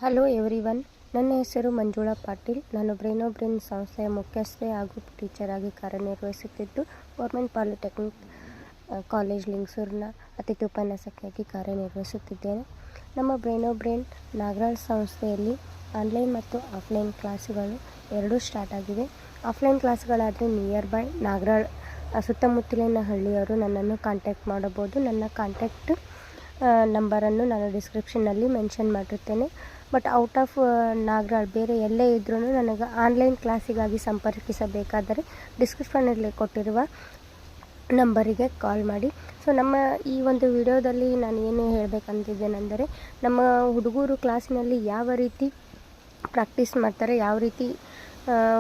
Hello everyone, ನನ್ನ ಹೆಸರು ಮಂಜುಳಾ ಪಾಟೀಲ್. ನಾನು ಬ್ರೈನ್ ಸಂಸ್ಥೆಯ ಮುಖ್ಯಸ್ಥೆ ಹಾಗೂ ಟೀಚರ್ ಆಗಿ ಕಾರ್ಯನಿರ್ವಹಿಸುತ್ತಿದ್ದು ಗೌರ್ಮೆಂಟ್ ಪಾಲಿಟೆಕ್ನಿಕ್ ಕಾಲೇಜ್ ಲಿಂಗಸೂರಿನ ಅತಿಥಿ ಉಪನ್ಯಾಸಕಿಯಾಗಿ ಕಾರ್ಯನಿರ್ವಹಿಸುತ್ತಿದ್ದೇನೆ. ನಮ್ಮ ಬ್ರೈನ್ ನಾಗರಾಳ್ ಸಂಸ್ಥೆಯಲ್ಲಿ ಆನ್ಲೈನ್ ಮತ್ತು ಆಫ್ಲೈನ್ ಕ್ಲಾಸುಗಳು ಎರಡೂ ಸ್ಟಾರ್ಟ್ ಆಗಿದೆ. ಆಫ್ಲೈನ್ ಕ್ಲಾಸ್ಗಳಾದರೆ ನಿಯರ್ ಬೈ ನಾಗರಾಳ್ ಸುತ್ತಮುತ್ತಲಿನ ಹಳ್ಳಿಯವರು ನನ್ನನ್ನು ಕಾಂಟ್ಯಾಕ್ಟ್ ಮಾಡಬಹುದು. ನನ್ನ ಕಾಂಟ್ಯಾಕ್ಟ್ ನಂಬರನ್ನು ನಾನು ಡಿಸ್ಕ್ರಿಪ್ಷನ್ನಲ್ಲಿ ಮೆನ್ಷನ್ ಮಾಡಿರ್ತೇನೆ. ಬಟ್ ಔಟ್ ಆಫ್ ನಾಗರಾಳ್ ಬೇರೆ ಎಲ್ಲೇ ಇದ್ರೂ ನನಗೆ ಆನ್ಲೈನ್ ಕ್ಲಾಸಿಗಾಗಿ ಸಂಪರ್ಕಿಸಬೇಕಾದರೆ ಡಿಸ್ಕ್ರಿಪ್ಷನಲ್ಲಿ ಕೊಟ್ಟಿರುವ ನಂಬರಿಗೆ ಕಾಲ್ ಮಾಡಿ. ಸೊ ನಮ್ಮ ಈ ಒಂದು ವಿಡಿಯೋದಲ್ಲಿ ನಾನು ಏನು ಹೇಳಬೇಕಂತಿದ್ದೇನೆಂದರೆ, ನಮ್ಮ ಹುಡುಗರು ಕ್ಲಾಸಿನಲ್ಲಿ ಯಾವ ರೀತಿ ಪ್ರಾಕ್ಟೀಸ್ ಮಾಡ್ತಾರೆ, ಯಾವ ರೀತಿ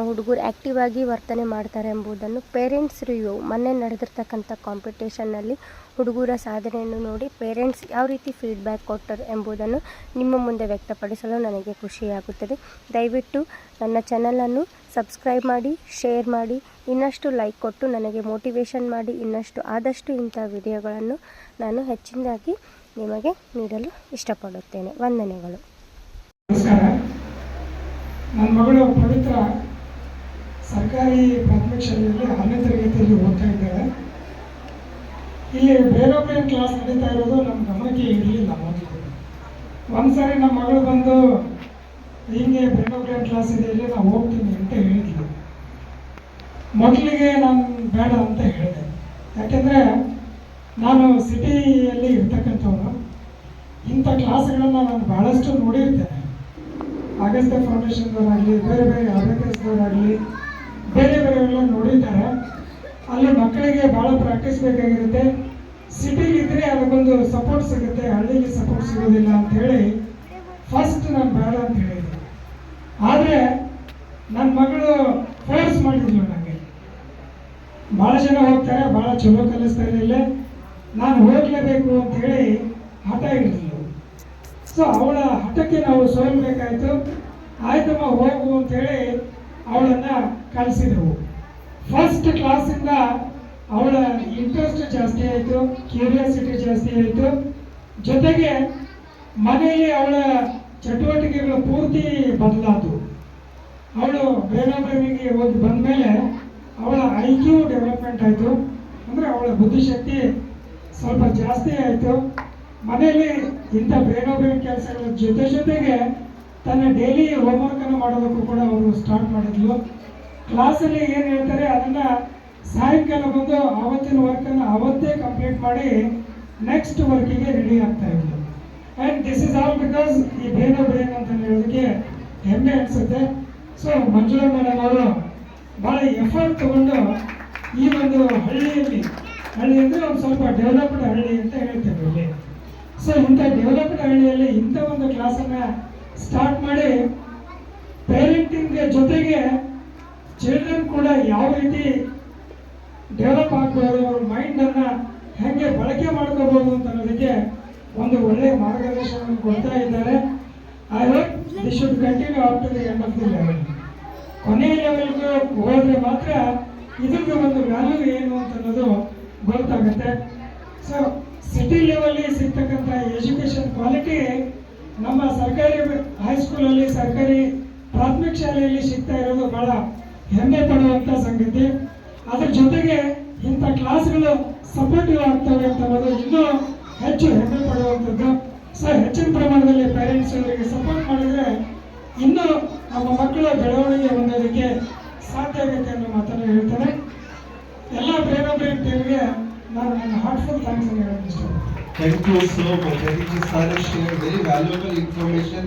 ಹುಡುಗರು ಆ್ಯಕ್ಟಿವ್ ಆಗಿ ವರ್ತನೆ ಮಾಡ್ತಾರೆ ಎಂಬುದನ್ನು ಪೇರೆಂಟ್ಸ್ ರಿವ್ಯೂ ಮೊನ್ನೆ ನಡೆದಿರ್ತಕ್ಕಂಥ ಕಾಂಪಿಟೇಷನ್ನಲ್ಲಿ ಹುಡುಗರ ಸಾಧನೆಯನ್ನು ನೋಡಿ ಪೇರೆಂಟ್ಸ್ ಯಾವ ರೀತಿ ಫೀಡ್ಬ್ಯಾಕ್ ಕೊಟ್ಟರು ಎಂಬುದನ್ನು ನಿಮ್ಮ ಮುಂದೆ ವ್ಯಕ್ತಪಡಿಸಲು ನನಗೆ ಖುಷಿಯಾಗುತ್ತದೆ. ದಯವಿಟ್ಟು ನನ್ನ ಚಾನಲನ್ನು ಸಬ್ಸ್ಕ್ರೈಬ್ ಮಾಡಿ, ಶೇರ್ ಮಾಡಿ, ಇನ್ನಷ್ಟು ಲೈಕ್ ಕೊಟ್ಟು ನನಗೆ ಮೋಟಿವೇಶನ್ ಮಾಡಿ. ಆದಷ್ಟು ಇಂಥ ವಿಡಿಯೋಗಳನ್ನು ನಾನು ಹೆಚ್ಚಿನದಾಗಿ ನಿಮಗೆ ನೀಡಲು ಇಷ್ಟಪಡುತ್ತೇನೆ. ವಂದನೆಗಳು. ನಮಸ್ಕಾರ. ನನ್ನ ಮಗಳು ಪವಿತ್ರ ಸರ್ಕಾರಿ ಪ್ರಾಥಮಿಕ ಶಾಲೆಯಲ್ಲಿ 6ನೇ ತರಗತಿಯಲ್ಲಿ ಓದ್ತಾ ಇದ್ದಾಳೆ. ಇಲ್ಲಿ ಬ್ರೈನ್ ಕ್ಲಾಸ್ ನಡೀತಾ ಇರೋದು ನಮ್ಮ ಗಮನಕ್ಕೆ ಇರಲಿಲ್ಲ. ಒಂದು ಸಾರಿ ನಮ್ಮ ಮಗಳು ಬಂದು ಹೀಗೆ ಬ್ರೈನ್ ಕ್ಲಾಸ್ ಇದೆ, ಇಲ್ಲಿ ನಾವು ಹೋಗ್ತೀನಿ ಅಂತ ಹೇಳಿದ್ಲು. ಮೊದಲಿಗೆ ನಾನು ಬೇಡ ಅಂತ ಹೇಳಿದೆ. ಯಾಕೆಂದರೆ ನಾನು ಸಿಟಿಯಲ್ಲಿ ಇರ್ತಕ್ಕಂಥವನು. ಇಂಥ ಕ್ಲಾಸ್ಗಳನ್ನು ನಾನು ಭಾಳಷ್ಟು ನೋಡಿರ್ತೇನೆ. ಅಗಸ್ತ್ಯ ಫೌಂಡೇಶನ್ದವರಾಗಲಿ, ಬೇರೆ ಅಬೇಕಸ್ದವರಾಗಲಿ, ಬೇರೆಯವರೆಲ್ಲ ನೋಡಿದ್ದಾರೆ. ಅಲ್ಲಿ ಮಕ್ಕಳಿಗೆ ಭಾಳ ಪ್ರಾಕ್ಟೀಸ್ ಬೇಕಾಗಿರುತ್ತೆ. ಸಿಟಿಲಿದ್ದರೆ ಅದಕ್ಕೊಂದು ಸಪೋರ್ಟ್ ಸಿಗುತ್ತೆ, ಹಳ್ಳಿಗೆ ಸಪೋರ್ಟ್ ಸಿಗೋದಿಲ್ಲ ಅಂಥೇಳಿ ಫಸ್ಟ್ ನಾನು ಬೇಡ ಅಂತ ಹೇಳಿದ್ದೆ. ಆದರೆ ನನ್ನ ಮಗಳು ಫೋರ್ಸ್ ಮಾಡಿದ್ಲು ನನಗೆ. ಭಾಳ ಜನ ಹೋಗ್ತಾರೆ, ಭಾಳ ಚಲೋ ಕಲಿಸ್ತಾರೆ, ಇಲ್ಲೇ ನಾನು ಹೋಗಲೇಬೇಕು ಅಂಥೇಳಿ ಹಠ ಹಿಡಿದ್ಲು. ಸೊ ಅವಳ ಹಠಕ್ಕೆ ನಾವು ಸೋಲ್ಬೇಕಾಯಿತು. ಆಯ್ತಮ್ಮ ಹೋಗು ಅಂಥೇಳಿ ಅವಳನ್ನು ಕಲಿಸಿದೆವು. ಫಸ್ಟ್ ಕ್ಲಾಸಿಂದ ಅವಳ ಇಂಟ್ರೆಸ್ಟ್ ಜಾಸ್ತಿ ಆಯಿತು, ಕ್ಯೂರಿಯಾಸಿಟಿ ಜಾಸ್ತಿ ಆಯಿತು. ಜೊತೆಗೆ ಮನೆಯಲ್ಲಿ ಅವಳ ಚಟುವಟಿಕೆಗಳು ಪೂರ್ತಿ ಬದಲಾದವು. ಅವಳು ಬ್ರೈನಿಗೆ ಹೋಗಿ ಬಂದಮೇಲೆ ಅವಳ IQ ಡೆವಲಪ್ಮೆಂಟ್ ಆಯಿತು. ಅಂದರೆ ಅವಳ ಬುದ್ಧಿಶಕ್ತಿ ಸ್ವಲ್ಪ ಜಾಸ್ತಿ ಆಯಿತು. ಮನೆಯಲ್ಲಿ ಇಂಥ ಬ್ರೈನ್ ಕೆಲಸಗಳ ಜೊತೆಗೆ ತನ್ನ ಡೈಲಿ ಹೋಮ್ವರ್ಕನ್ನು ಮಾಡೋದಕ್ಕೂ ಕೂಡ ಅವರು ಸ್ಟಾರ್ಟ್ ಮಾಡಿದ್ಲು. ಕ್ಲಾಸಲ್ಲಿ ಏನು ಹೇಳ್ತಾರೆ ಅದನ್ನು ಸಾಯಂಕಾಲ ಬಂದು ಆವತ್ತಿನ ವರ್ಕನ್ನು ಅವತ್ತೇ ಕಂಪ್ಲೀಟ್ ಮಾಡಿ ನೆಕ್ಸ್ಟ್ ವರ್ಕಿಗೆ ರೆಡಿ ಆಗ್ತಾ ಇದ್ಲು. And this is all because ಈ ಬ್ರೈನ್ ಅಂತ ಹೇಳೋದಕ್ಕೆ ಹೆಮ್ಮೆ ಅನಿಸುತ್ತೆ. ಸೊ ಮಂಜುಳಾ ಮೇಡಮ್ ಅವರು ಭಾಳ ಎಫರ್ಟ್ ತಗೊಂಡು ಈ ಒಂದು ಹಳ್ಳಿ ಅಂದರೆ ಒಂದು ಸ್ವಲ್ಪ ಡೆವಲಪ್ಡ್ ಹಳ್ಳಿ ಅಂತ ಹೇಳ್ತೇವೆ ಇಲ್ಲಿ. ಸೊ ಇಂಥ ಡೆವಲಪ್ಡ್ ಹಳ್ಳಿಯಲ್ಲಿ ಇಂಥ ಒಂದು ಕ್ಲಾಸನ್ನು ಸ್ಟಾರ್ಟ್ ಮಾಡಿ ಪೇರೆಂಟಿಂಗ್ ಜೊತೆಗೆ ಚಿಲ್ಡ್ರನ್ ಕೂಡ ಯಾವ ರೀತಿ ಡೆವಲಪ್ ಆಗ್ಬೋದು, ಅವ್ರ ಮೈಂಡನ್ನು ಹೇಗೆ ಬಳಕೆ ಮಾಡ್ಕೋಬೋದು ಅಂತ ಅನ್ನೋದಕ್ಕೆ ಒಂದು ಒಳ್ಳೆಯ ಮಾರ್ಗದರ್ಶನವನ್ನು ಕೊಡ್ತಾ ಇದ್ದಾರೆ. I hope this should continue up to the end of the level. ಕೊನೆಯ ಲೆವೆಲ್ಗೆ ಹೋದರೆ ಮಾತ್ರ ಇದಕ್ಕೆ ಒಂದು ವ್ಯಾಲ್ಯೂ ಏನು ಅಂತ ಅನ್ನೋದು ಗೊತ್ತಾಗುತ್ತೆ. ಸೊ ಸಿಟಿ ಲೆವೆಲ್ಲಿ ಸಿಗ್ತಕ್ಕಂಥ ಎಜುಕೇಷನ್ ಕ್ವಾಲಿಟಿ ನಮ್ಮ ಸರ್ಕಾರಿ ಹೈಸ್ಕೂಲಲ್ಲಿ, ಸರ್ಕಾರಿ ಪ್ರಾಥಮಿಕ ಶಾಲೆಯಲ್ಲಿ ಸಿಗ್ತಾ ಇರೋದು ಭಾಳ ಹೆಮ್ಮೆ ಪಡುವಂಥ ಸಂಗತಿ. ಅದ್ರ ಜೊತೆಗೆ ಇಂಥ ಕ್ಲಾಸ್ಗಳು ಸಪೋರ್ಟಿವ್ ಆಗ್ತವೆ ಅಂತ ಅನ್ನೋದು ಇನ್ನೂ ಹೆಚ್ಚು ಹೆಮ್ಮೆ ಪಡುವಂಥದ್ದು. ಸೊ ಹೆಚ್ಚಿನ ಪ್ರಮಾಣದಲ್ಲಿ ಪೇರೆಂಟ್ಸ್ ಅವರಿಗೆ ಸಪೋರ್ಟ್ ಮಾಡಿದರೆ ಇನ್ನೂ ನಮ್ಮ ಮಕ್ಕಳ ಬೆಳವಣಿಗೆ ಹೊಂದೋದಕ್ಕೆ ಸಾಧ್ಯ ಆಗುತ್ತೆ ಅನ್ನೋ ಮಾತನ್ನು ಹೇಳ್ತಾರೆ. ಎಲ್ಲ ಬ್ರೈನ್ ಟೀಮ್ಗೆ ನಾನು ನನ್ನ ಹಾರ್ಟ್ಫುಲ್ ಥ್ಯಾಂಕ್ಸ್ ಅನ್ನು ಹೇಳೋಕ್ಕೆ ಇಷ್ಟಪಡ್ತೀನಿ. Thank you so much. I think you shared very valuable information.